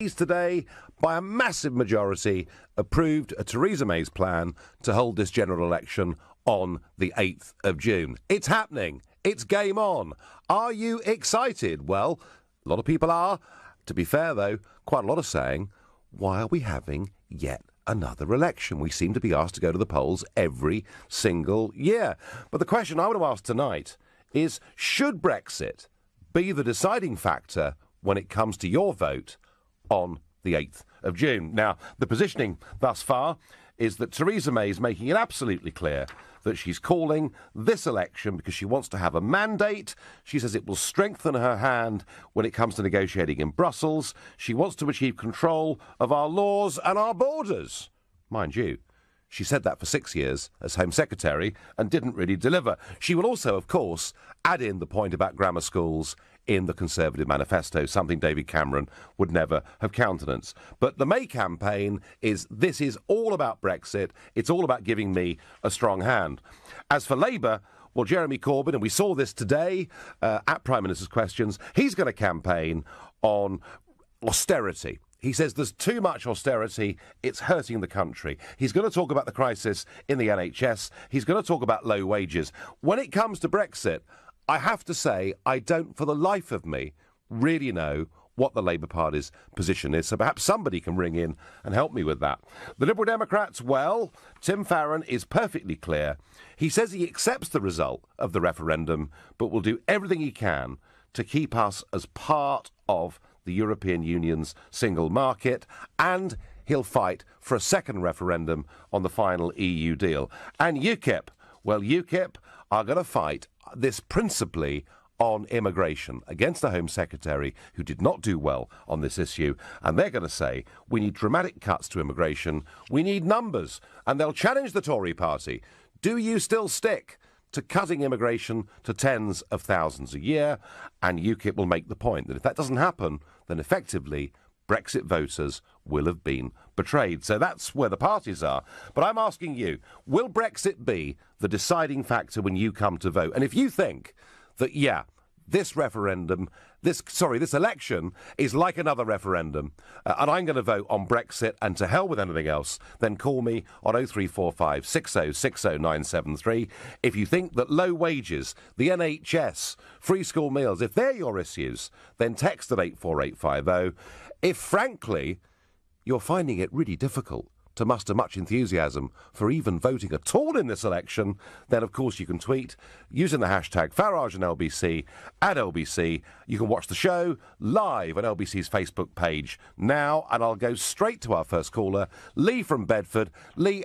Today, by a massive majority, approved Theresa May's plan to hold this general election on the 8th of June. It's happening. It's game on. Are you excited? Well, a lot of people are. To be fair, though, quite a lot are saying, why are we having yet another election? We seem to be asked to go to the polls every single year. But the question I want to ask tonight is, should Brexit be the deciding factor when it comes to your vote on the 8th of June? Now, the positioning thus far is that Theresa May is making it absolutely clear that she's calling this election because she wants to have a mandate. She says it will strengthen her hand when it comes to negotiating in Brussels. She wants to achieve control of our laws and our borders. Mind you, she said that for 6 years as Home Secretary and didn't really deliver. She will also, of course, add in the point about grammar schools in the Conservative manifesto, something David Cameron would never have countenanced. But the May campaign this is all about Brexit. It's all about giving me a strong hand. As for Labour, well, Jeremy Corbyn, and we saw this today at Prime Minister's Questions, he's going to campaign on austerity. He says there's too much austerity, it's hurting the country. He's going to talk about the crisis in the NHS. He's going to talk about low wages. When it comes to Brexit, I have to say I don't, for the life of me, really know what the Labour Party's position is. So perhaps somebody can ring in and help me with that. The Liberal Democrats, well, Tim Farron is perfectly clear. He says he accepts the result of the referendum, but will do everything he can to keep us as part of the European Union's single market, and he'll fight for a second referendum on the final EU deal. And UKIP, well, UKIP are going to fight this principally on immigration against the Home Secretary, who did not do well on this issue. And they're going to say, we need dramatic cuts to immigration, we need numbers. And they'll challenge the Tory party. Do you still stick to cutting immigration to tens of thousands a year? And UKIP will make the point that if that doesn't happen, then effectively Brexit voters will have been betrayed. So that's where the parties are. But I'm asking you, will Brexit be the deciding factor when you come to vote? And if you think that, yeah, this election is like another referendum, and I'm going to vote on Brexit and to hell with anything else, then call me on 0345 6060 973. If you think that low wages, the NHS, free school meals, if they're your issues, then text at 84850. If, frankly, you're finding it really difficult to muster much enthusiasm for even voting at all in this election, then of course you can tweet using the hashtag Farage and LBC at LBC. You can watch the show live on LBC's Facebook page now, and I'll go straight to our first caller, Lee from Bedford. Lee,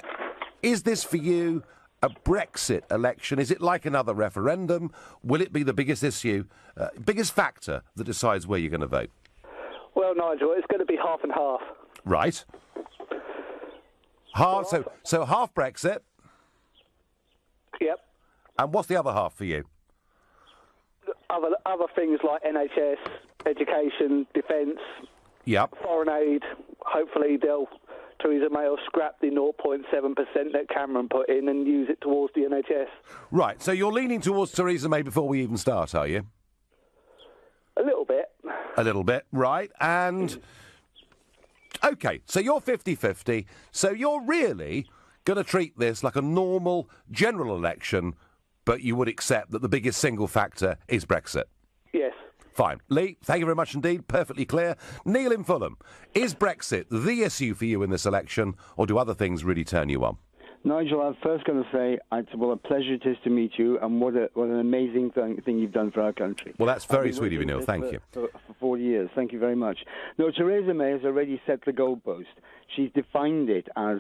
is this for you a Brexit election? Is it like another referendum? Will it be the biggest issue, biggest factor that decides where you're going to vote? Well, Nigel, it's going to be half and half. Right. So half Brexit. Yep. And what's the other half for you? Other things like NHS, education, defence, yep, foreign aid. Hopefully Theresa May will scrap the 0.7% that Cameron put in and use it towards the NHS. Right, so you're leaning towards Theresa May before we even start, are you? A little bit. A little bit, right. And, OK, so you're 50-50, so you're really going to treat this like a normal general election, but you would accept that the biggest single factor is Brexit? Yes. Fine. Lee, thank you very much indeed. Perfectly clear. Neil in Fulham, is Brexit the issue for you in this election, or do other things really turn you on? Nigel, I'm first going to say, what a pleasure it is to meet you, and what an amazing thing you've done for our country. Well, that's very sweet of you, Neil. Thank you. For 40 years. Thank you very much. No, Theresa May has already set the goalpost. She's defined it as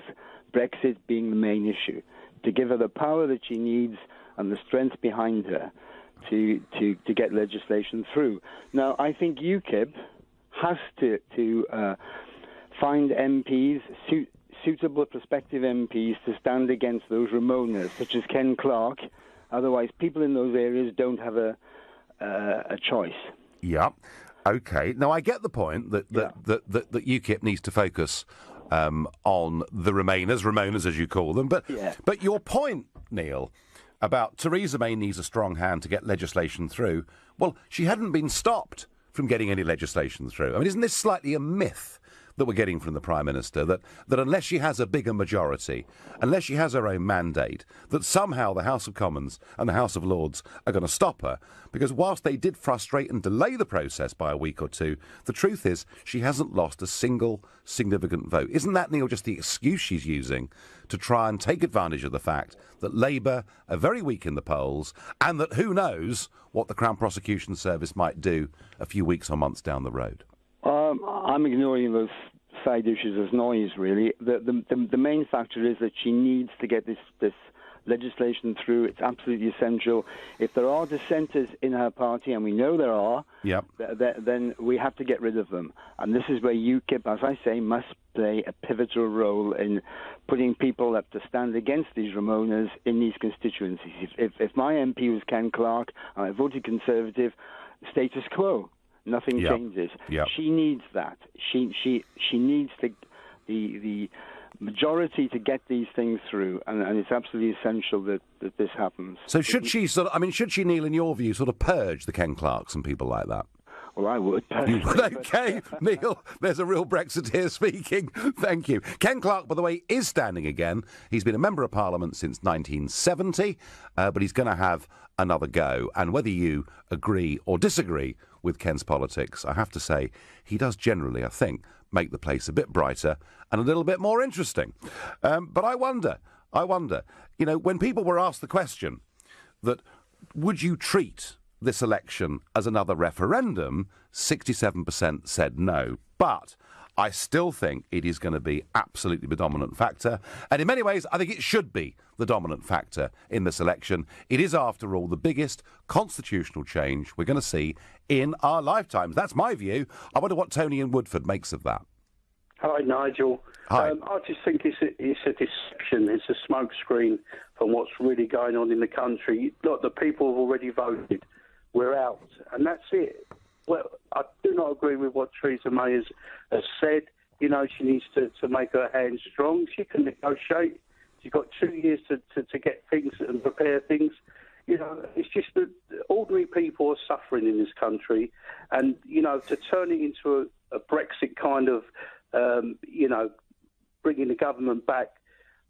Brexit being the main issue, to give her the power that she needs and the strength behind her to get legislation through. Now, I think UKIP has to find MPs, suitable prospective MPs to stand against those Remoaners, such as Ken Clarke. Otherwise, people in those areas don't have a choice. Yeah. OK. Now, I get the point that UKIP needs to focus on the Remainers, as you call them. But your point, Neil, about Theresa May needs a strong hand to get legislation through, well, she hadn't been stopped from getting any legislation through. I mean, isn't this slightly a myth that we're getting from the Prime Minister, that unless she has a bigger majority, unless she has her own mandate, that somehow the House of Commons and the House of Lords are going to stop her. Because whilst they did frustrate and delay the process by a week or two, the truth is she hasn't lost a single significant vote. Isn't that, Neil, just the excuse she's using to try and take advantage of the fact that Labour are very weak in the polls and that who knows what the Crown Prosecution Service might do a few weeks or months down the road? I'm ignoring those side issues as noise, really. The main factor is that she needs to get this legislation through. It's absolutely essential. If there are dissenters in her party, and we know there are, yep, then we have to get rid of them. And this is where UKIP, as I say, must play a pivotal role in putting people up to stand against these Ramonas in these constituencies. If my MP was Ken Clarke and I voted Conservative, status quo. Nothing changes. Yep. She needs that. She needs the majority to get these things through, and it's absolutely essential that this happens. So should she should she, Neil, in your view, sort of purge the Ken Clarks and people like that? Well, I would. You would? OK, Neil, there's a real Brexiteer speaking. Thank you. Ken Clarke, by the way, is standing again. He's been a Member of Parliament since 1970, but he's going to have another go. And whether you agree or disagree with Ken's politics, I have to say he does generally, I think, make the place a bit brighter and a little bit more interesting. But I wonder, you know, when people were asked the question that would you treat this election as another referendum, 67% said no. But I still think it is going to be absolutely the dominant factor. And in many ways, I think it should be the dominant factor in this election. It is, after all, the biggest constitutional change we're going to see in our lifetimes. That's my view. I wonder what Tony in Woodford makes of that. Hi, Nigel. Hi. I just think it's a deception. It's a smokescreen from what's really going on in the country. Look, the people have already voted. We're out, and that's it. Well, I do not agree with what Theresa May has said. You know, she needs to make her hands strong. She can negotiate. She's got 2 years to get things and prepare things. You know, it's just that ordinary people are suffering in this country. And, you know, to turn it into a Brexit kind of, you know, bringing the government back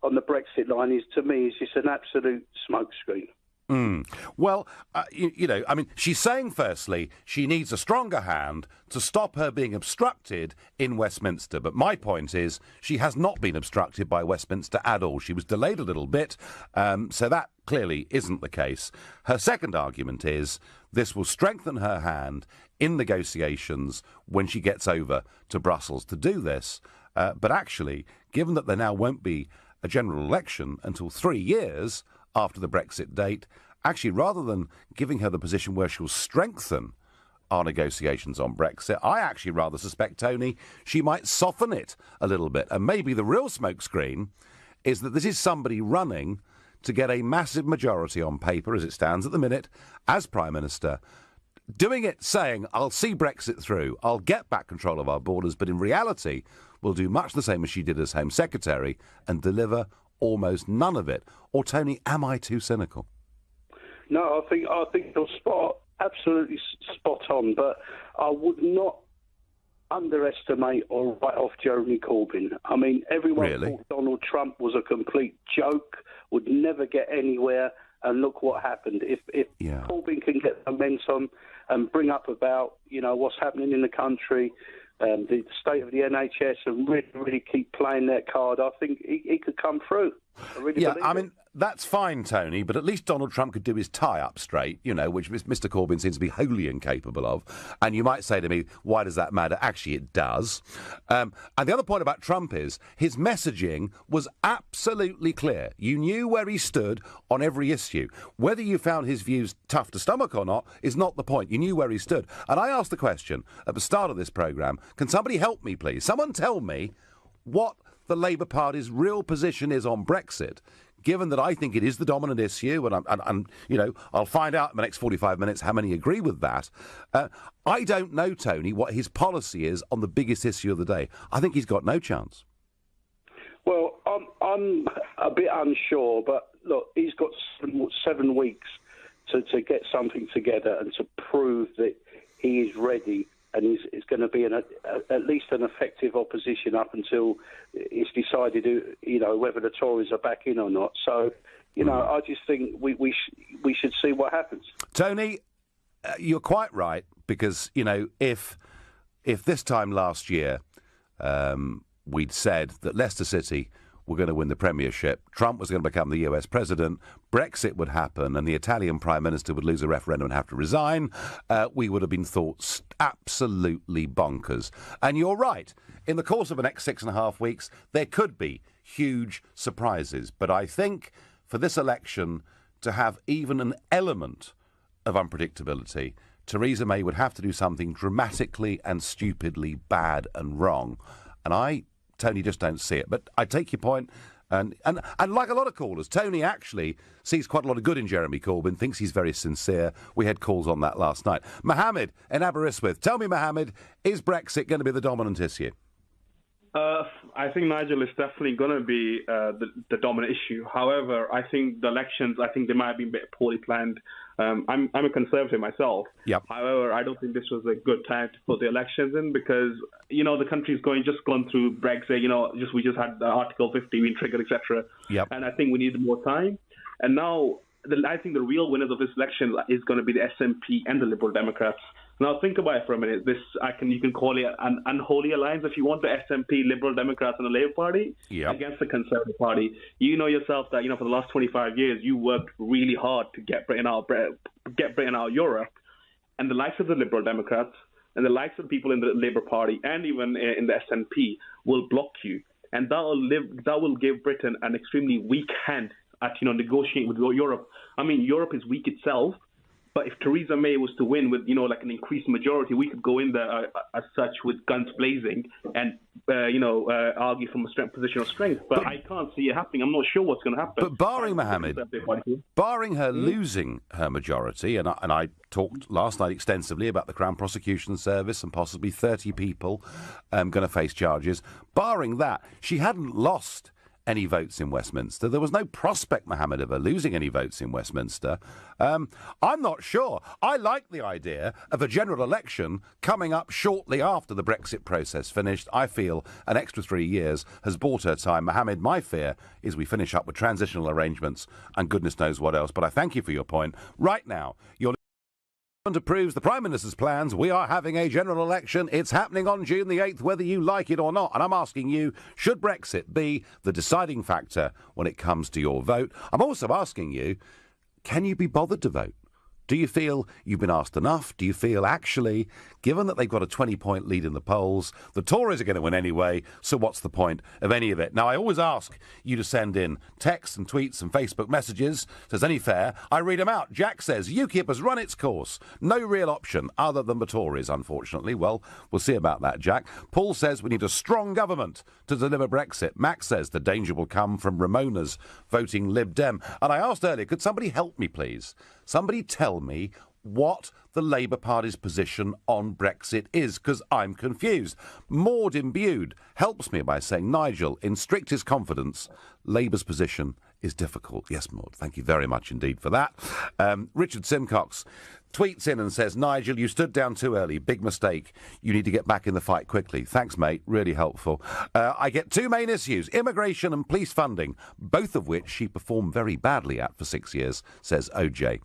on the Brexit line is, to me, is just an absolute smokescreen. Well, you know, I mean, she's saying, firstly, she needs a stronger hand to stop her being obstructed in Westminster. But my point is she has not been obstructed by Westminster at all. She was delayed a little bit, so that clearly isn't the case. Her second argument is this will strengthen her hand in negotiations when she gets over to Brussels to do this. But actually, given that there now won't be a general election until 3 years after the Brexit date, actually, rather than giving her the position where she'll strengthen our negotiations on Brexit, I actually rather suspect, Tony, she might soften it a little bit. And maybe the real smokescreen is that this is somebody running to get a massive majority on paper, as it stands at the minute, as Prime Minister, doing it saying, I'll see Brexit through, I'll get back control of our borders, but in reality will do much the same as she did as Home Secretary and deliver almost none of it. Or, Tony, am I too cynical? No, I think you're absolutely spot on, but I would not underestimate or write off Jeremy Corbyn. I mean, everyone thought Donald Trump was a complete joke, would never get anywhere, and look what happened. If Corbyn can get momentum and bring up about, you know, what's happening in the country, the state of the NHS, and really keep playing that card, I think he could come through. I mean, that's fine, Tony, but at least Donald Trump could do his tie up straight, you know, which Mr. Corbyn seems to be wholly incapable of. And you might say to me, why does that matter? Actually, it does. And the other point about Trump is his messaging was absolutely clear. You knew where he stood on every issue. Whether you found his views tough to stomach or not is not the point. You knew where he stood. And I asked the question at the start of this programme, can somebody help me, please? Someone tell me what the Labour Party's real position is on Brexit, given that I think it is the dominant issue, and you know, I'll find out in the next 45 minutes how many agree with that. I don't know, Tony, what his policy is on the biggest issue of the day. I think he's got no chance. Well, I'm a bit unsure, but look, he's got 7 weeks to get something together and to prove that he is ready and is going to be at least an effective opposition up until it's decided, whether the Tories are back in or not. So, I just think we should see what happens. Tony, you're quite right, because, if this time last year we'd said that Leicester City were going to win the Premiership, Trump was going to become the US president, Brexit would happen, and the Italian Prime Minister would lose a referendum and have to resign, we would have been thought absolutely bonkers. And you're right. In the course of the next 6.5 weeks, there could be huge surprises. But I think for this election to have even an element of unpredictability, Theresa May would have to do something dramatically and stupidly bad and wrong. And I, Tony, just don't see it. But I take your point, and like a lot of callers, Tony actually sees quite a lot of good in Jeremy Corbyn, thinks he's very sincere. We had calls on that last night. Mohammed in Aberystwyth. Tell me, Mohammed, is Brexit going to be the dominant issue? I think, Nigel, is definitely going to be the dominant issue. However, I think the elections, they might have been a bit poorly planned. I'm a Conservative myself. Yep. However, I don't think this was a good time to put the elections in because, the country's just gone through Brexit. We just had the Article 50 being triggered, etc. Yep. And I think we needed more time. And now I think the real winners of this election is going to be the SNP and the Liberal Democrats. Now, think about it for a minute. You can call it an unholy alliance if you want, the SNP, Liberal Democrats and the Labour Party against the Conservative Party. You know yourself that, for the last 25 years, you worked really hard to get Britain out of Europe. And the likes of the Liberal Democrats and the likes of people in the Labour Party and even in the SNP will block you. And that will give Britain an extremely weak hand at, negotiating with Europe. I mean, Europe is weak itself. But if Theresa May was to win with, an increased majority, we could go in there as such with guns blazing and, argue from a position of strength. But I can't see it happening. I'm not sure what's going to happen. But barring Mohammed, barring her losing her majority, and I talked last night extensively about the Crown Prosecution Service and possibly 30 people going to face charges, barring that, she hadn't lost any votes in Westminster. There was no prospect, Mohammed, of her losing any votes in Westminster. I'm not sure. I like the idea of a general election coming up shortly after the Brexit process finished. I feel an extra 3 years has bought her time. Mohammed, my fear is we finish up with transitional arrangements and goodness knows what else. But I thank you for your point. Right now, you're approves the Prime Minister's plans. We are having a general election. It's happening on June the 8th, whether you like it or not. And I'm asking you, should Brexit be the deciding factor when it comes to your vote? I'm also asking you, can you be bothered to vote? Do you feel you've been asked enough? Do you feel, actually, given that they've got a 20-point lead in the polls, the Tories are going to win anyway, so what's the point of any of it? Now, I always ask you to send in texts and tweets and Facebook messages. Says any fair, I read them out. Jack says, UKIP has run its course. No real option other than the Tories, unfortunately. Well, we'll see about that, Jack. Paul says we need a strong government to deliver Brexit. Max says the danger will come from Ramona's voting Lib Dem. And I asked earlier, could somebody help me, please? Somebody tell me what the Labour Party's position on Brexit is, because I'm confused. Maud Imbued helps me by saying, Nigel, in strictest confidence, Labour's position is difficult. Yes, Maud, thank you very much indeed for that. Richard Simcox tweets in and says, Nigel, you stood down too early. Big mistake. You need to get back in the fight quickly. Thanks, mate. Really helpful. I get two main issues, immigration and police funding, both of which she performed very badly at for 6 years, says OJ.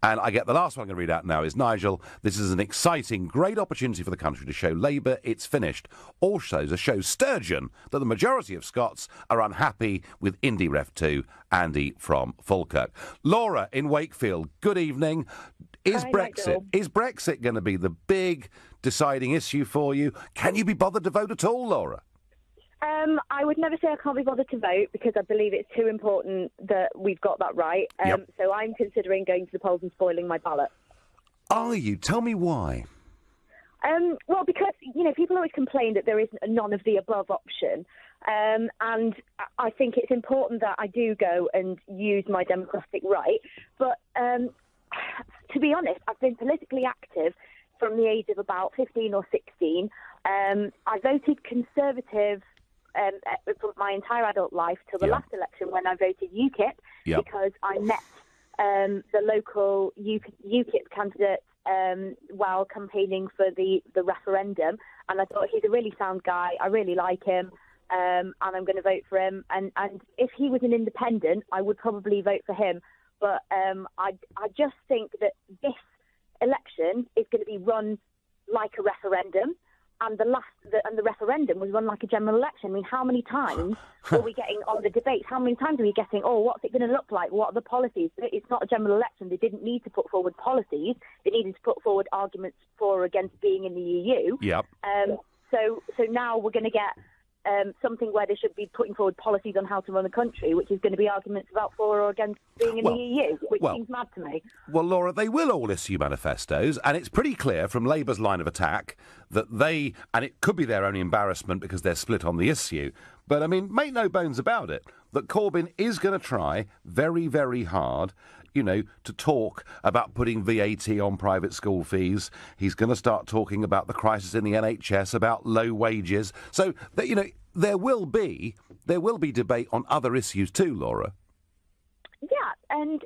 And I get the last one I'm going to read out now is, Nigel, this is an exciting, great opportunity for the country to show Labour it's finished. Also to show Sturgeon that the majority of Scots are unhappy with Indie Ref 2, Andy from Falkirk. Laura in Wakefield, good evening. Is Brexit going to be the big deciding issue for you? Can you be bothered to vote at all, Laura? I would never say I can't be bothered to vote because I believe it's too important that we've got that right. So I'm considering going to the polls and spoiling my ballot. Are you? Tell me why. Well, because, people always complain that there is none of the above option. And I think it's important that I do go and use my democratic right. But to be honest, I've been politically active from the age of about 15 or 16. I voted Conservative for my entire adult life till the last election when I voted UKIP because I met the local UKIP candidate while campaigning for the referendum, and I thought he's a really sound guy. I really like him, and I'm going to vote for him. And if he was an independent, I would probably vote for him. But I just think that this election is going to be run like a referendum. And the referendum was run like a general election. I mean, how many times are we getting on the debates? How many times are we getting, what's it going to look like? What are the policies? It's not a general election. They didn't need to put forward policies. They needed to put forward arguments for or against being in the EU. Yep. So now we're going to get something where they should be putting forward policies on how to run the country, which is going to be arguments about for or against being in the EU, which seems mad to me. Well, Laura, they will all issue manifestos, and it's pretty clear from Labour's line of attack that they, and it could be their own embarrassment because they're split on the issue, but, I mean, make no bones about it, that Corbyn is going to try very, very hard, to talk about putting VAT on private school fees. He's going to start talking about the crisis in the NHS, about low wages. So, there will be debate on other issues too, Laura. Yeah, and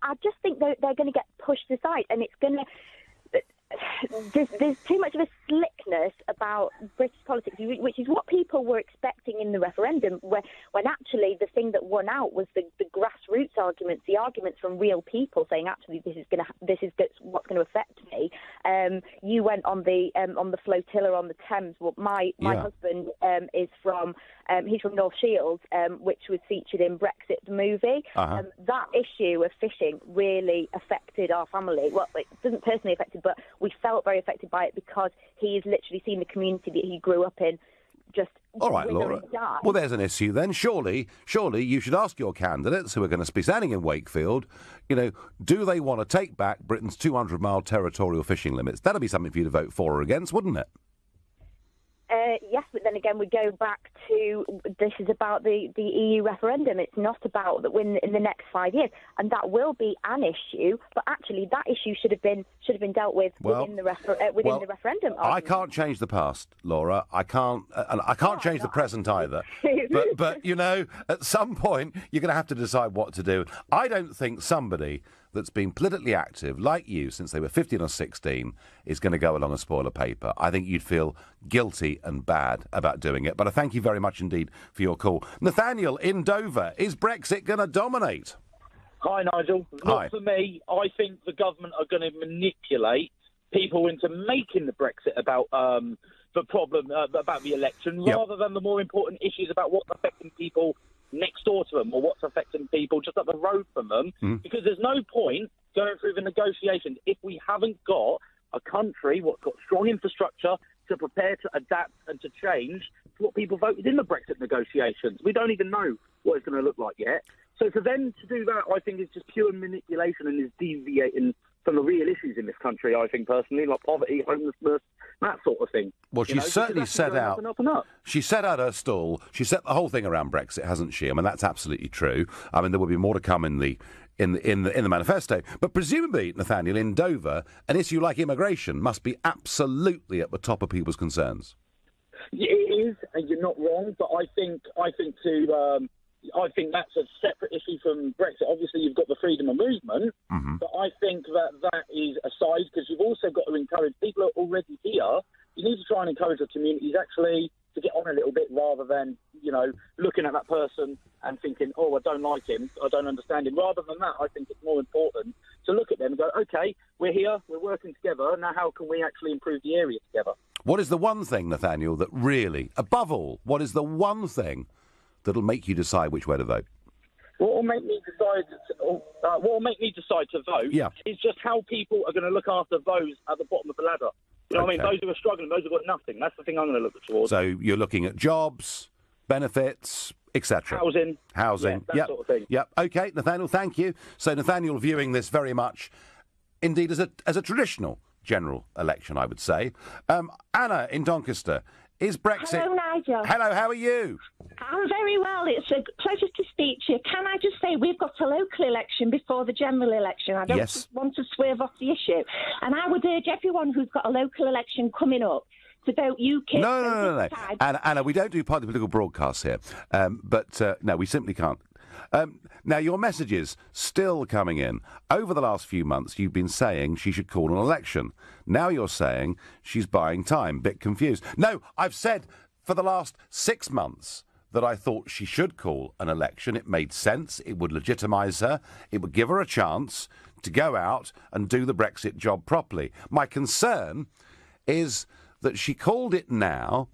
I just think they're going to get pushed aside, and it's going to... There's too much of a slickness about British politics, which is what people were expecting in the referendum, when actually the thing that won out was the grassroots arguments, the arguments from real people saying, actually, this is what's going to affect me. You went on the flotilla on the Thames. Well, my husband is from he's from North Shields, which was featured in Brexit the movie. Uh-huh. That issue of fishing really affected our family. Well, it doesn't personally affect it, but we felt very affected by it because he's literally seen the community that he grew up in just all right, Laura. Well, there's an issue then. Surely you should ask your candidates who are going to be standing in Wakefield, do they want to take back Britain's 200-mile territorial fishing limits? That'll be something for you to vote for or against, wouldn't it? Yes, but then again, we go back to this is about the EU referendum. It's not about that in the next 5 years, and that will be an issue. But actually, that issue should have been dealt with within the referendum. I can't change the past, Laura. I can't, and I can't change the present either. but at some point, you're going to have to decide what to do. I don't think somebody that's been politically active, like you, since they were 15 or 16, is going to go along and spoil a paper. I think you'd feel guilty and bad about doing it. But I thank you very much indeed for your call. Nathaniel in Dover, is Brexit going to dominate? Hi, Nigel. Not for me. I think the government are going to manipulate people into making the Brexit about the problem, about the election, rather than the more important issues about what's affecting people next door to them or what's affecting people just up the road from them, because there's no point going through the negotiations if we haven't got a country what's got strong infrastructure to prepare to adapt and to change to what people voted in the Brexit negotiations. We don't even know what it's going to look like yet. So for them to do that, I think is just pure manipulation and is deviating from the real issues in this country, I think, personally, like poverty, homelessness, that sort of thing. Well, she certainly set out... She set out her stall. She set the whole thing around Brexit, hasn't she? I mean, that's absolutely true. I mean, there will be more to come in the manifesto. But presumably, Nathaniel, in Dover, an issue like immigration must be absolutely at the top of people's concerns. It is, and you're not wrong, but I think that's a separate issue from Brexit. Obviously, you've got the freedom of movement, but I think that is aside, because you've also got to encourage people who are already here. You need to try and encourage the communities actually to get on a little bit rather than, looking at that person and thinking, I don't like him, I don't understand him. Rather than that, I think it's more important to look at them and go, OK, we're here, we're working together, now how can we actually improve the area together? What is the one thing, Nathaniel, that really, above all, what is the one thing that'll make you decide which way to vote? What will make me decide to vote is just how people are going to look after those at the bottom of the ladder. You know what I mean? Those who are struggling, those who've got nothing. That's the thing I'm going to look towards. So you're looking at jobs, benefits, etc. Housing. That sort of thing. Yep. OK, Nathaniel, thank you. So Nathaniel viewing this very much, indeed, as a traditional general election, I would say. Anna in Doncaster, is Brexit... Hello, Nigel. Hello, how are you? I'm very well. It's a pleasure to speak to you. Can I just say we've got a local election before the general election. I don't want to swerve off the issue. And I would urge everyone who's got a local election coming up to vote UKIP. No. Anna, we don't do party political broadcasts here. No, we simply can't. Now, your messages still coming in. Over the last few months, you've been saying she should call an election. Now you're saying she's buying time. Bit confused. No, I've said for the last 6 months that I thought she should call an election. It made sense. It would legitimise her. It would give her a chance to go out and do the Brexit job properly. My concern is that she called it now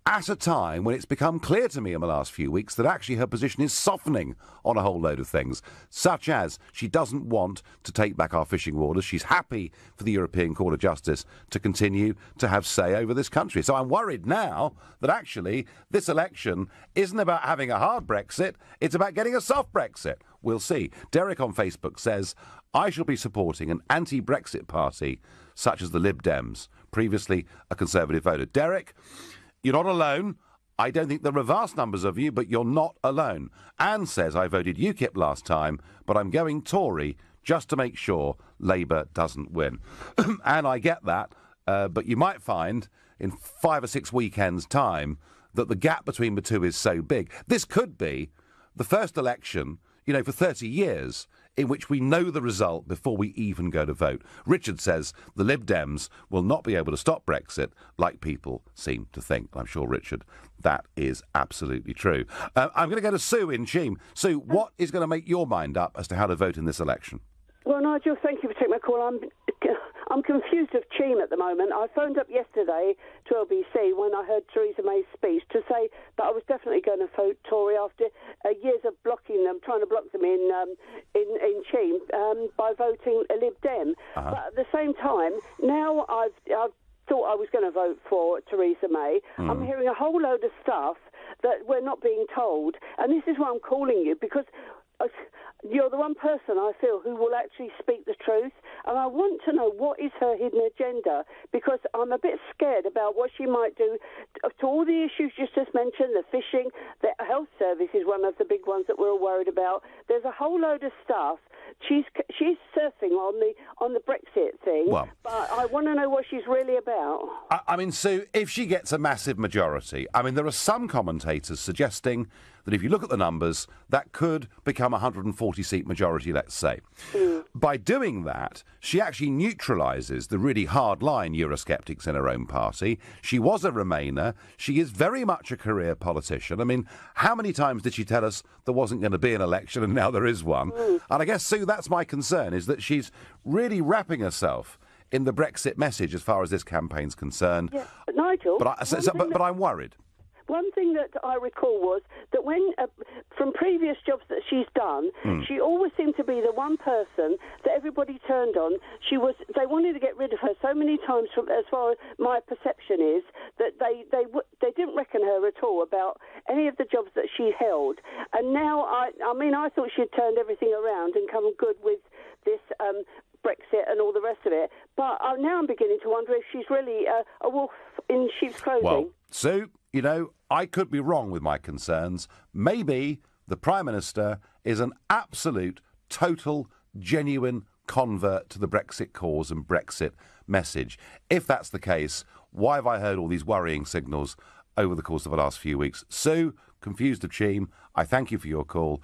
at a time when it's become clear to me in the last few weeks that actually her position is softening on a whole load of things, such as she doesn't want to take back our fishing waters. She's happy for the European Court of Justice to continue to have say over this country. So I'm worried now that actually this election isn't about having a hard Brexit, it's about getting a soft Brexit. We'll see. Derek on Facebook says, I shall be supporting an anti-Brexit party such as the Lib Dems, previously a Conservative voter. Derek, you're not alone. I don't think there are vast numbers of you, but you're not alone. Anne says, I voted UKIP last time, but I'm going Tory just to make sure Labour doesn't win. And I get that, but you might find in 5 or 6 weekends' time that the gap between the two is so big. This could be the first election, for 30 years in which we know the result before we even go to vote. Richard says the Lib Dems will not be able to stop Brexit like people seem to think. I'm sure, Richard, that is absolutely true. I'm going to go to Sue in Cheam. Sue, what is going to make your mind up as to how to vote in this election? Well, Nigel, thank you for taking my call. I'm confused of Cheam at the moment. I phoned up yesterday to LBC when I heard Theresa May's speech to say that I was definitely going to vote Tory after years of blocking them, trying to block them in Cheam by voting a Lib Dem. Uh-huh. But at the same time, now I've thought I was going to vote for Theresa May. I'm hearing a whole load of stuff that we're not being told, and this is why I'm calling you, because you're the one person I feel who will actually speak the truth, and I want to know what is her hidden agenda, because I'm a bit scared about what she might do to all the issues you just mentioned, the fishing, the health service is one of the big ones that we're all worried about. There's a whole load of stuff. She's surfing on the Brexit thing, but I want to know what she's really about. I mean, Sue, if she gets a massive majority, there are some commentators suggesting that if you look at the numbers, that could become a 140-seat majority, let's say. By doing that, she actually neutralises the really hard-line Eurosceptics in her own party. She was a Remainer. She is very much a career politician. How many times did she tell us there wasn't going to be an election and now there is one? And I guess, Sue, that's my concern, is that she's really wrapping herself in the Brexit message as far as this campaign's concerned. Yeah, but Nigel... But I'm worried. One thing that I recall was that when, from previous jobs that she's done, she always seemed to be the one person that everybody turned on. They wanted to get rid of her so many times, as far as my perception is, that they didn't reckon her at all about any of the jobs that she held. And now, I thought she'd turned everything around and come good with this Brexit and all the rest of it. But now I'm beginning to wonder if she's really a wolf in sheep's clothing. Well, Sue, I could be wrong with my concerns. Maybe the Prime Minister is an absolute, total, genuine convert to the Brexit cause and Brexit message. If that's the case, why have I heard all these worrying signals over the course of the last few weeks? Sue, confused of Cheam, I thank you for your call.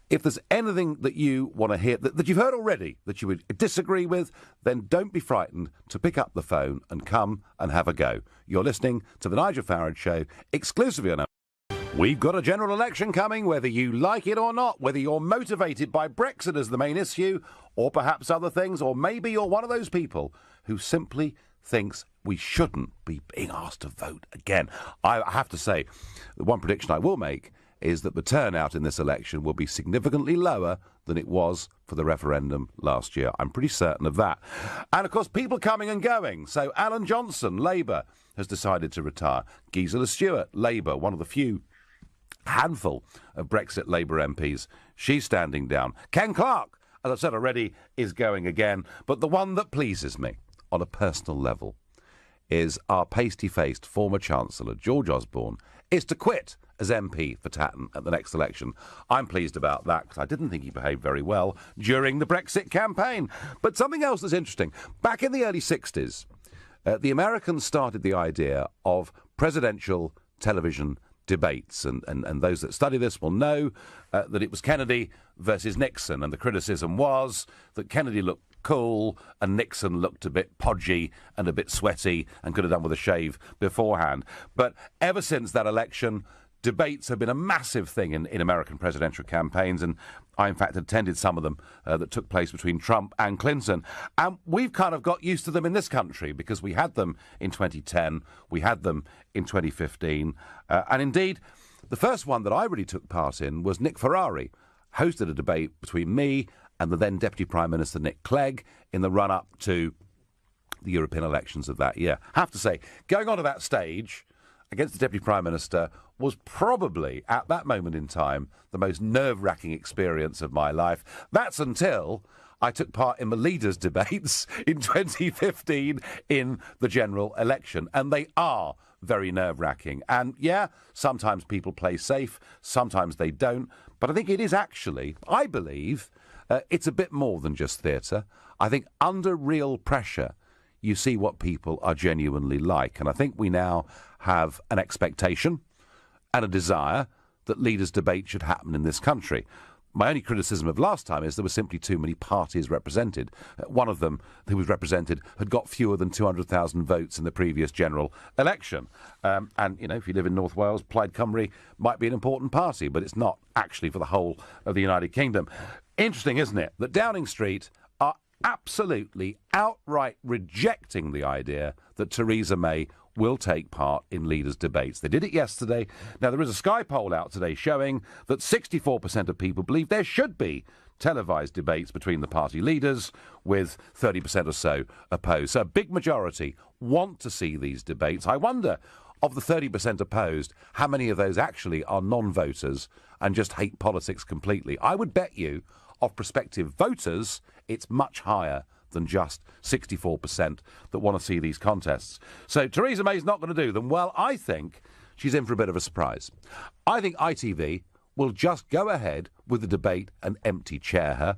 If there's anything that you want to hear, that you've heard already, that you would disagree with, then don't be frightened to pick up the phone and come and have a go. You're listening to The Nigel Farage Show, exclusively on... We've got a general election coming, whether you like it or not, whether you're motivated by Brexit as the main issue, or perhaps other things, or maybe you're one of those people who simply thinks we shouldn't be being asked to vote again. I have to say, the one prediction I will make is that the turnout in this election will be significantly lower than it was for the referendum last year. I'm pretty certain of that. And, of course, people coming and going. So Alan Johnson, Labour, has decided to retire. Gisela Stewart, Labour, one of the few handful of Brexit Labour MPs, she's standing down. Ken Clarke, as I've said already, is going again. But the one that pleases me on a personal level is our pasty-faced former Chancellor, George Osborne, is to quit as MP for Tatton at the next election. I'm pleased about that because I didn't think he behaved very well during the Brexit campaign. But something else that's interesting. Back in the early 60s, the Americans started the idea of presidential television debates. And those that study this will know that it was Kennedy versus Nixon, and the criticism was that Kennedy looked cool and Nixon looked a bit podgy and a bit sweaty and could have done with a shave beforehand. But ever since that election, debates have been a massive thing in American presidential campaigns, and I, in fact, attended some of them that took place between Trump and Clinton. And we've kind of got used to them in this country because we had them in 2010, we had them in 2015, and indeed, the first one that I really took part in was Nick Ferrari hosted a debate between me and the then Deputy Prime Minister Nick Clegg in the run-up to the European elections of that year. I have to say, going onto that stage against the Deputy Prime Minister was probably, at that moment in time, the most nerve-wracking experience of my life. That's until I took part in the leaders' debates in 2015 in the general election, and they are very nerve-wracking. And, yeah, sometimes people play safe, sometimes they don't, but I think it is actually, I believe, it's a bit more than just theatre. I think under real pressure, you see what people are genuinely like. And I think we now have an expectation and a desire that leaders' debate should happen in this country. My only criticism of last time is there were simply too many parties represented. One of them who was represented had got fewer than 200,000 votes in the previous general election. And, you know, if you live in North Wales, Plaid Cymru might be an important party, but it's not actually for the whole of the United Kingdom. Interesting, isn't it, that Downing Street are absolutely outright rejecting the idea that Theresa May will take part in leaders' debates. They did it yesterday. Now, there is a Sky poll out today showing that 64% of people believe there should be televised debates between the party leaders, with 30% or so opposed. So a big majority want to see these debates. I wonder, of the 30% opposed, how many of those actually are non-voters and just hate politics completely? I would bet you, of prospective voters, it's much higher than just 64% that want to see these contests. So Theresa May's not going to do them. Well, I think she's in for a bit of a surprise. I think ITV will just go ahead with the debate and empty chair her.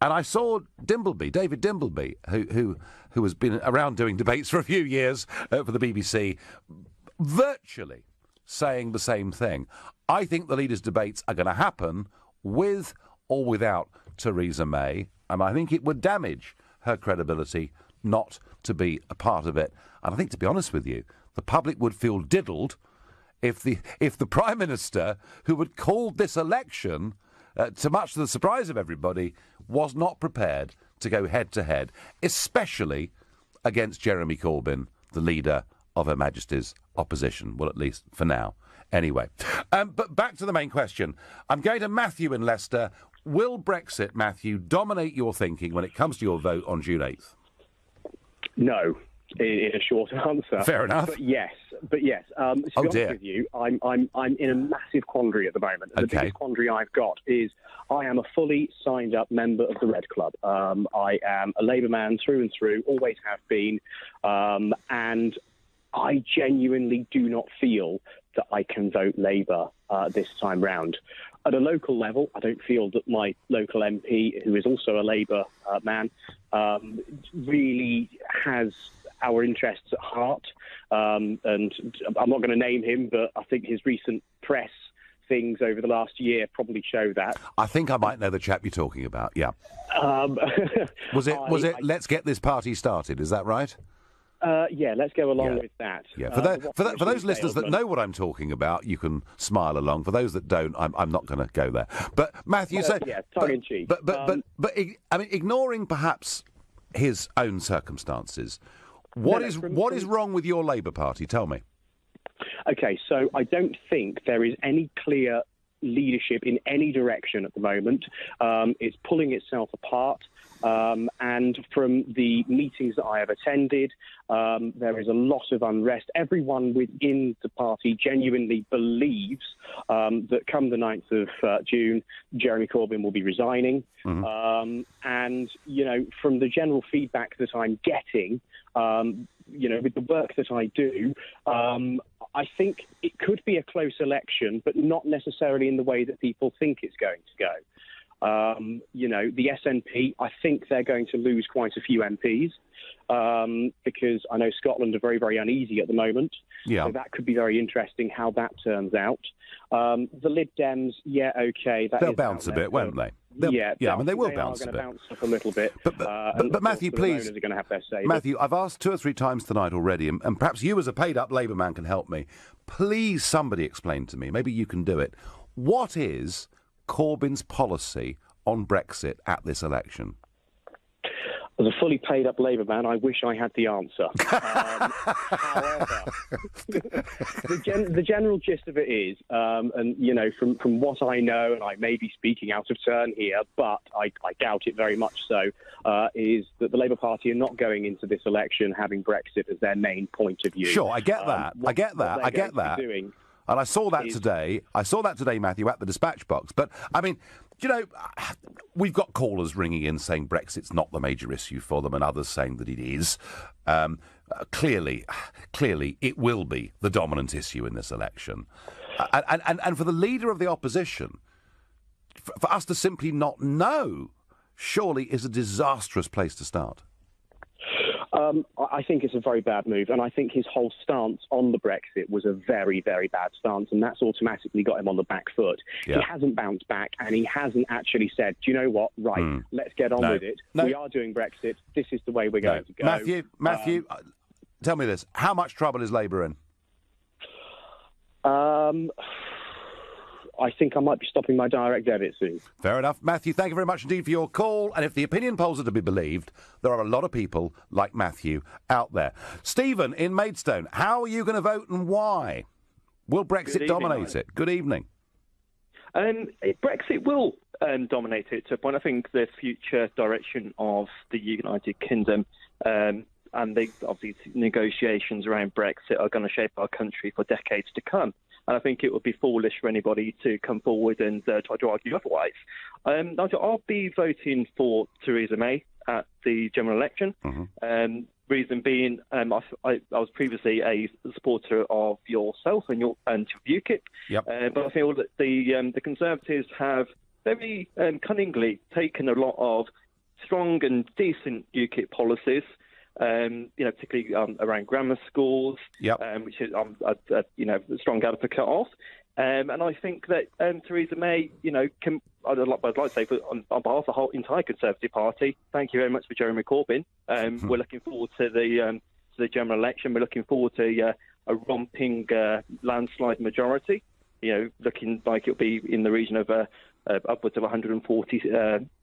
And I saw David Dimbleby, who has been around doing debates for a few years for the BBC, virtually saying the same thing. I think the leaders' debates are going to happen with or without Theresa May, and I think it would damage her credibility not to be a part of it. And I think, to be honest with you, the public would feel diddled if the Prime Minister, who had called this election, to much to the surprise of everybody, was not prepared to go head-to-head, especially against Jeremy Corbyn, the leader of Her Majesty's opposition. Well, at least for now. Anyway, but back to the main question. I'm going to Matthew in Leicester. Will Brexit, Matthew, dominate your thinking when it comes to your vote on June 8th? No, in a short answer. Fair enough. But yes. To be honest with you, I'm in a massive quandary at the moment. And the biggest quandary I've got is I am a fully signed up member of the Red Club. I am a Labour man through and through, always have been, and I genuinely do not feel that I can vote Labour this time round. At a local level, I don't feel that my local MP, who is also a Labour man, really has our interests at heart. And I'm not going to name him, but I think his recent press things over the last year probably show that. I think I might know the chap you're talking about, yeah. Was it let's get this party started, is that right? Yeah, let's go along with that. Yeah, for those listeners that know what I'm talking about, you can smile along. For those that don't, I'm not going to go there. But Matthew, tongue in cheek. But I mean, ignoring perhaps his own circumstances, what is wrong with your Labour Party? Tell me. Okay, so I don't think there is any clear leadership in any direction at the moment. It's pulling itself apart. And from the meetings that I have attended, there is a lot of unrest. Everyone within the party genuinely believes that come the 9th of June, Jeremy Corbyn will be resigning. Mm-hmm. And, you know, from the general feedback that I'm getting, you know, with the work that I do, I think it could be a close election, but not necessarily in the way that people think it's going to go. The SNP, I think they're going to lose quite a few MPs because I know Scotland are very, very uneasy at the moment. Yeah. So that could be very interesting how that turns out. The Lib Dems, okay. They'll bounce a bit, won't they? I mean, they will bounce a bit. They are going to bounce up a little bit. But Matthew, please, are going to have their say. Matthew, I've asked 2 or 3 times tonight already, and perhaps you as a paid-up Labour man can help me. Please, somebody explain to me, maybe you can do it, what is Corbyn's policy on Brexit at this election? As a fully paid-up Labour man, I wish I had the answer. However, the general gist of it is, from what I know, and I may be speaking out of turn here, but I doubt it very much so, is that the Labour Party are not going into this election having Brexit as their main point of view. Sure, I get that. I get that. And I saw that today. Matthew, at the dispatch box. But, I mean, we've got callers ringing in saying Brexit's not the major issue for them and others saying that it is. Clearly, it will be the dominant issue in this election. And for the leader of the opposition, for us to simply not know, surely is a disastrous place to start. I think it's a very bad move, and I think his whole stance on the Brexit was a very, very bad stance, and that's automatically got him on the back foot. Yeah. He hasn't bounced back, and he hasn't actually said, do you know what, let's get on with it. No. We are doing Brexit. This is the way we're going to go. Matthew, tell me this. How much trouble is Labour in? I think I might be stopping my direct debit soon. Fair enough. Matthew, thank you very much indeed for your call. And if the opinion polls are to be believed, there are a lot of people like Matthew out there. Stephen in Maidstone, how are you going to vote and why? Will Brexit dominate it? Good evening. Brexit will dominate it to a point. I think the future direction of the United Kingdom and the obviously negotiations around Brexit are going to shape our country for decades to come. And I think it would be foolish for anybody to come forward and try to argue otherwise. Nigel, I'll be voting for Theresa May at the general election. Mm-hmm. Reason being, I was previously a supporter of yourself and UKIP. Yep. But I feel that the Conservatives have very cunningly taken a lot of strong and decent UKIP policies, particularly around grammar schools, which is I'm a strong advocate of. And I think that Theresa May, I'd like to say on behalf of the whole entire Conservative Party, thank you very much for Jeremy Corbyn. We're looking forward to the general election. We're looking forward to a romping landslide majority. Looking like it'll be in the region of upwards of 140 seats.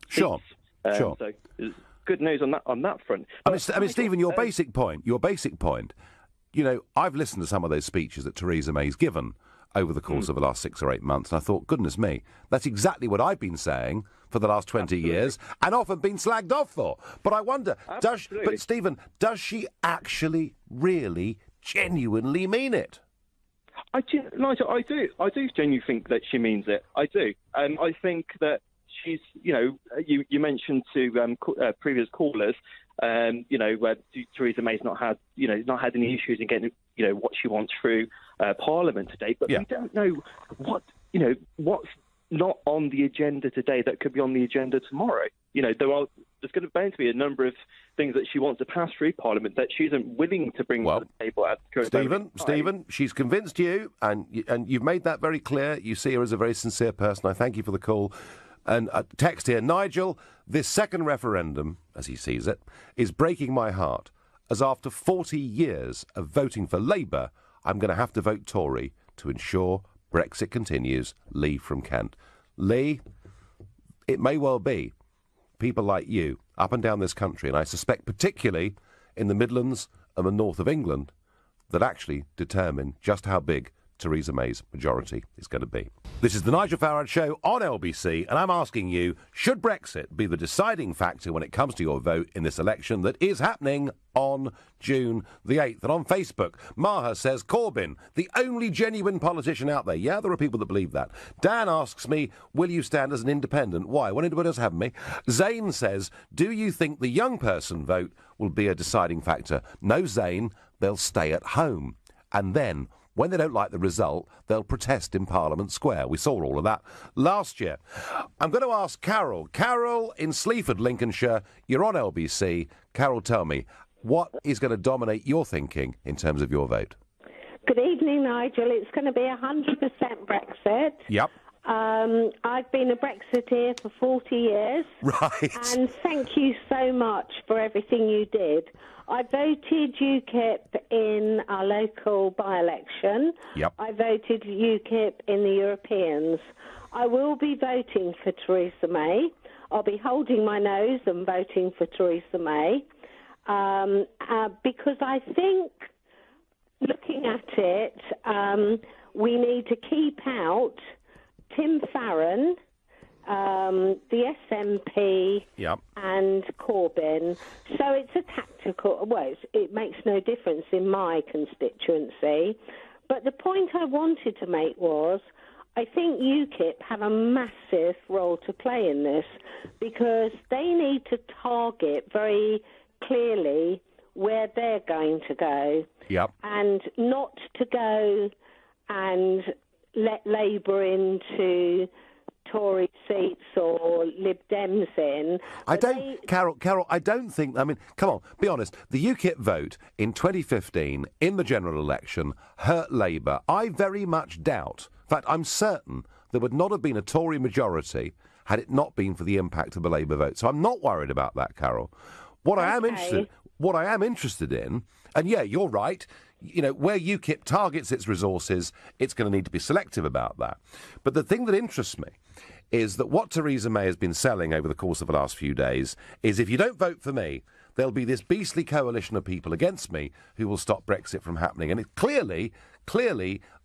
Sure. So good news on that front. I mean, Stephen, your basic point, I've listened to some of those speeches that Theresa May's given over the course of the last 6 or 8 months, and I thought, goodness me, that's exactly what I've been saying for the last 20 years and often been slagged off for. But I wonder, Stephen, does she actually, really, genuinely mean it? Nigel, I do genuinely think that she means it. I do. I think that she's, you mentioned to previous callers, where Theresa May's not had any issues in getting, what she wants through Parliament today. But we don't know what's not on the agenda today that could be on the agenda tomorrow. There's going to be a number of things that she wants to pass through Parliament that she isn't willing to bring to the table at the current moment. Stephen, she's convinced you, and you've made that very clear. You see her as a very sincere person. I thank you for the call. And a text here, Nigel, this second referendum, as he sees it, is breaking my heart, as after 40 years of voting for Labour, I'm going to have to vote Tory to ensure Brexit continues. Lee from Kent. Lee, it may well be people like you up and down this country, and I suspect particularly in the Midlands and the north of England, that actually determine just how big Theresa May's majority is going to be. This is the Nigel Farage Show on LBC, and I'm asking you, should Brexit be the deciding factor when it comes to your vote in this election that is happening on June the 8th? And on Facebook, Maha says, Corbyn, the only genuine politician out there. Yeah, there are people that believe that. Dan asks me, will you stand as an independent? Why? Why anybody else have me? Zane says, do you think the young person vote will be a deciding factor? No, Zane, they'll stay at home. And then when they don't like the result, they'll protest in Parliament Square. We saw all of that last year. I'm going to ask Carol. Carol in Sleaford, Lincolnshire, you're on LBC. Carol, tell me, what is going to dominate your thinking in terms of your vote? Good evening, Nigel. It's going to be 100% Brexit. Yep. I've been a Brexiteer for 40 years. Right. And thank you so much for everything you did. I voted UKIP in our local by-election. Yep. I voted UKIP in the Europeans. I will be voting for Theresa May. I'll be holding my nose and voting for Theresa May because I think, looking at it, we need to keep out Tim Farron, the SNP, and Corbyn. So it's a tactical... Well, it makes no difference in my constituency. But the point I wanted to make was, I think UKIP have a massive role to play in this because they need to target very clearly where they're going to go. Yep. And not to go and let Labour into Tory seats or Lib Dems in. Carol, I don't think... I mean, come on, be honest. The UKIP vote in 2015 in the general election hurt Labour. I very much doubt, in fact, I'm certain there would not have been a Tory majority had it not been for the impact of the Labour vote. So I'm not worried about that, Carol. What I am interested in, and yeah, you're right, you know, where UKIP targets its resources, it's going to need to be selective about that. But the thing that interests me is that what Theresa May has been selling over the course of the last few days is if you don't vote for me, there'll be this beastly coalition of people against me who will stop Brexit from happening. And clearly,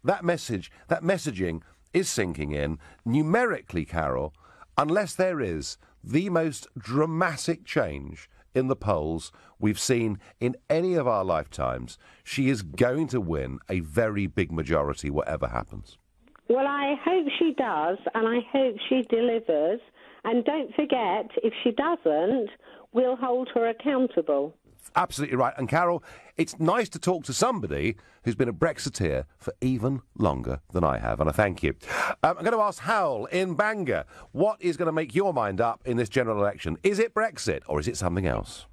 that messaging is sinking in. Numerically, Carol, unless there is the most dramatic change in the polls we've seen in any of our lifetimes, she is going to win a very big majority, whatever happens. Well, I hope she does, and I hope she delivers. And don't forget, if she doesn't, we'll hold her accountable. Absolutely right. And Carol, it's nice to talk to somebody who's been a Brexiteer for even longer than I have, and I thank you. I'm going to ask Howell in Bangor, what is going to make your mind up in this general election? Is it Brexit, or is it something else?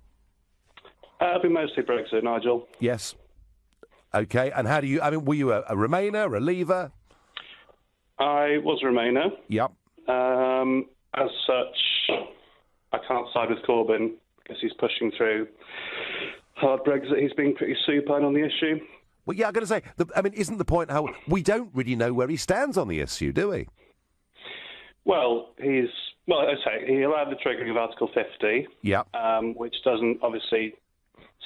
It'll be mostly Brexit, Nigel. Yes. OK, and how do you... I mean, were you a Remainer, a Leaver? I was a Remainer. Yep. As such, I can't side with Corbyn because he's pushing through hard Brexit. He's being pretty supine on the issue. Well, yeah, I've got to say, isn't the point how we don't really know where he stands on the issue, do we? Well, he allowed the triggering of Article 50, which doesn't obviously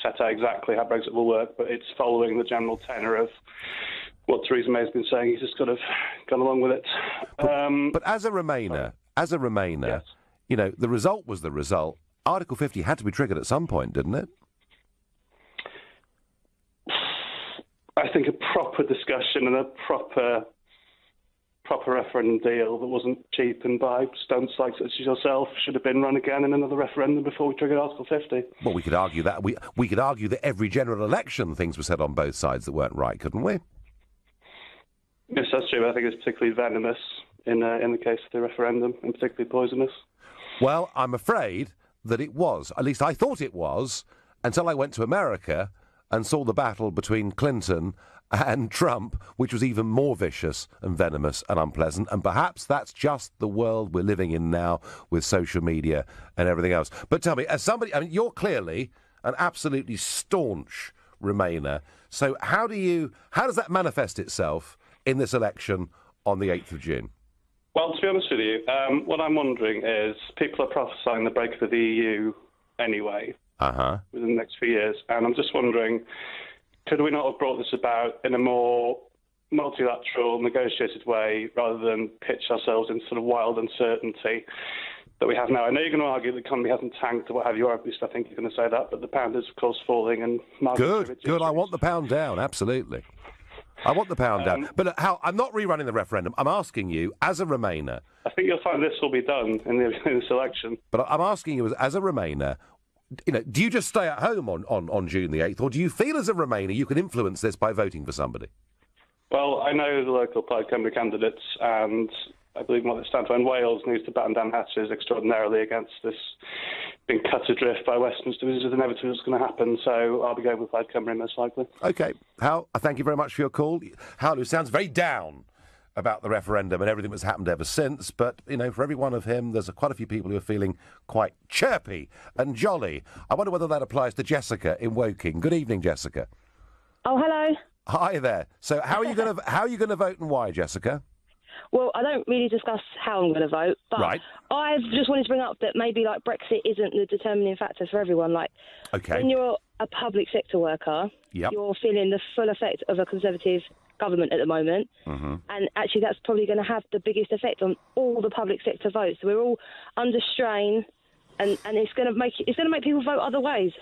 set out exactly how Brexit will work, but it's following the general tenor of what Theresa May has been saying. He's just kind of gone along with it. But as a Remainer, yes. You know, the result was the result. Article 50 had to be triggered at some point, didn't it? I think a proper discussion and a proper referendum deal that wasn't cheapened by stunts like such as yourself should have been run again in another referendum before we triggered Article 50. Well, we could argue that. We could argue that every general election things were said on both sides that weren't right, couldn't we? Yes, that's true. I think it's particularly venomous in the case of the referendum, and particularly poisonous. Well, I'm afraid that it was. At least I thought it was, until I went to America and saw the battle between Clinton and Trump, which was even more vicious and venomous and unpleasant. And perhaps that's just the world we're living in now with social media and everything else. But tell me, as somebody, I mean, you're clearly an absolutely staunch Remainer. So how does that manifest itself in this election on the 8th of June? Well, to be honest with you, what I'm wondering is people are prophesying the breakup of the EU anyway within the next few years. And I'm just wondering, could we not have brought this about in a more multilateral, negotiated way rather than pitch ourselves into sort of wild uncertainty that we have now? I know you're going to argue the economy hasn't tanked or what have you, or at least I think you're going to say that, but the pound is, of course, falling. And Good. I want the pound down, absolutely. I want the pound down. But Hal, I'm not rerunning the referendum. I'm asking you, as a Remainer... I think you'll find this will be done in this election. But I'm asking you, as a Remainer, you know, do you just stay at home on June the 8th, or do you feel as a Remainer you can influence this by voting for somebody? Well, I know the local Plaid Cymru candidates, and I believe what they stand for. And Wales needs to batten down hatches extraordinarily against this being cut adrift by Westminster. This is inevitably what's going to happen, so I'll be going with Plaid Cymru most likely. OK. Hal, thank you very much for your call. Hal, who sounds very down about the referendum and everything that's happened ever since, but, you know, for every one of him, there's quite a few people who are feeling quite chirpy and jolly. I wonder whether that applies to Jessica in Woking. Good evening, Jessica. Oh, hello. Hi there. So how are you going to vote and why, Jessica? Well, I don't really discuss how I'm going to vote, but right. I've just wanted to bring up that maybe like Brexit isn't the determining factor for everyone. Like, when you're a public sector worker, you're feeling the full effect of a Conservative government at the moment, and actually that's probably going to have the biggest effect on all the public sector votes. So we're all under strain, and it's going to make people vote other ways.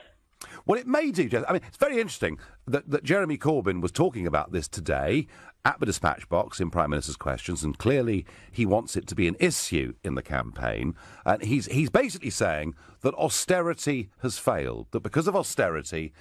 Well, it may do, Jess. I mean, it's very interesting that Jeremy Corbyn was talking about this today at the dispatch box in Prime Minister's Questions, and clearly he wants it to be an issue in the campaign. And he's basically saying that austerity has failed, that because of austerity,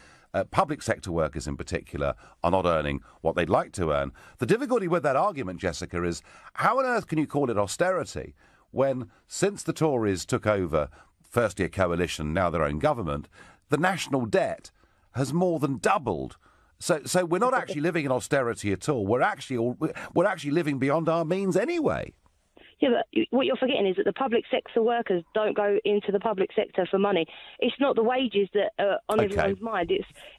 public sector workers in particular are not earning what they'd like to earn. The difficulty with that argument, Jessica, is how on earth can you call it austerity when, since the Tories took over, firstly a coalition, now their own government, the national debt has more than doubled. So we're not actually living in austerity at all. We're actually living beyond our means anyway. Yeah, but what you're forgetting is that the public sector workers don't go into the public sector for money. It's not the wages that are on everyone's mind.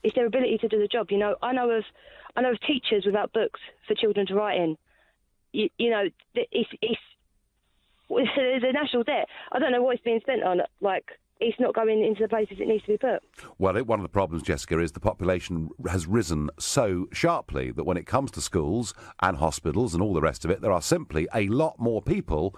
It's their ability to do the job. You know, I know of teachers without books for children to write in. You know, it's the national debt. I don't know what it's being spent on. Like, it's not going into the places it needs to be put. Well, one of the problems, Jessica, is the population has risen so sharply that when it comes to schools and hospitals and all the rest of it, there are simply a lot more people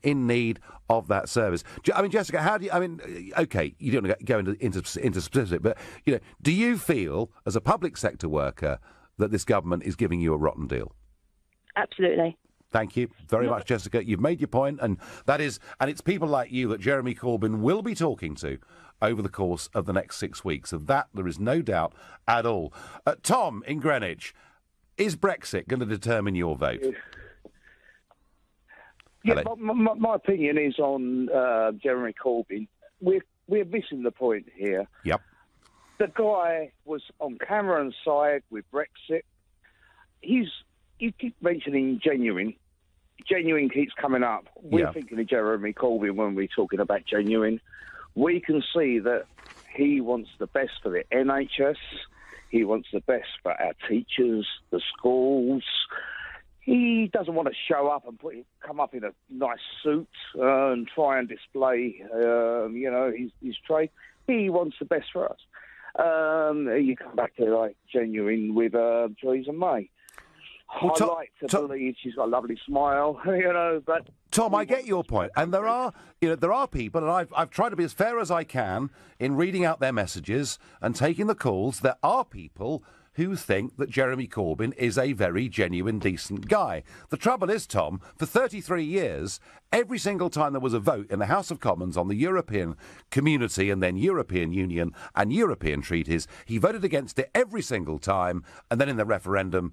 in need of that service. I mean, Jessica, how do you... I mean, OK, you don't want to go into specific, but, you know, do you feel, as a public sector worker, that this government is giving you a rotten deal? Absolutely. Thank you very much, Jessica. You've made your point, and it's people like you that Jeremy Corbyn will be talking to over the course of the next 6 weeks. Of that, there is no doubt at all. Tom in Greenwich, is Brexit going to determine your vote? Yeah, my opinion is on Jeremy Corbyn. We're missing the point here. Yep. The guy was on Cameron's side with Brexit. You keep mentioning genuine. Genuine keeps coming up. We're thinking of Jeremy Corbyn when we're talking about genuine. We can see that he wants the best for the NHS. He wants the best for our teachers, the schools. He doesn't want to show up and come up in a nice suit and try and display, his trade. He wants the best for us. You come back to like genuine with Theresa May. Well, I like to believe she's got a lovely smile, but... Tom, I get your point. And there are people, and I've tried to be as fair as I can in reading out their messages and taking the calls. There are people who think that Jeremy Corbyn is a very genuine, decent guy. The trouble is, Tom, for 33 years, every single time there was a vote in the House of Commons on the European Community and then European Union and European treaties, he voted against it every single time, and then in the referendum,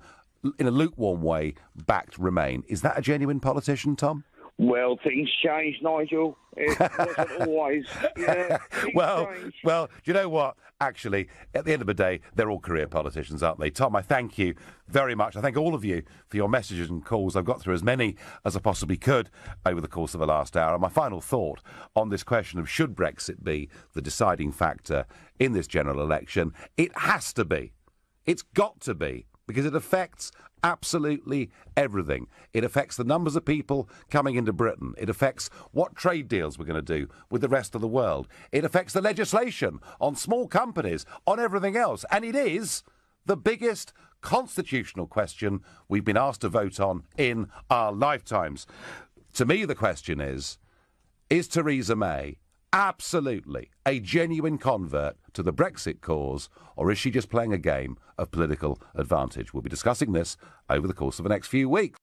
in a lukewarm way, backed Remain. Is that a genuine politician, Tom? Well, things change, Nigel. It wasn't always. Yeah, well, do you know what? Actually, at the end of the day, they're all career politicians, aren't they? Tom, I thank you very much. I thank all of you for your messages and calls. I've got through as many as I possibly could over the course of the last hour. And my final thought on this question of should Brexit be the deciding factor in this general election, it has to be. It's got to be. Because it affects absolutely everything. It affects the numbers of people coming into Britain. It affects what trade deals we're going to do with the rest of the world. It affects the legislation on small companies, on everything else. And it is the biggest constitutional question we've been asked to vote on in our lifetimes. To me, the question is Theresa May absolutely a genuine convert to the Brexit cause, or is she just playing a game of political advantage? We'll be discussing this over the course of the next few weeks.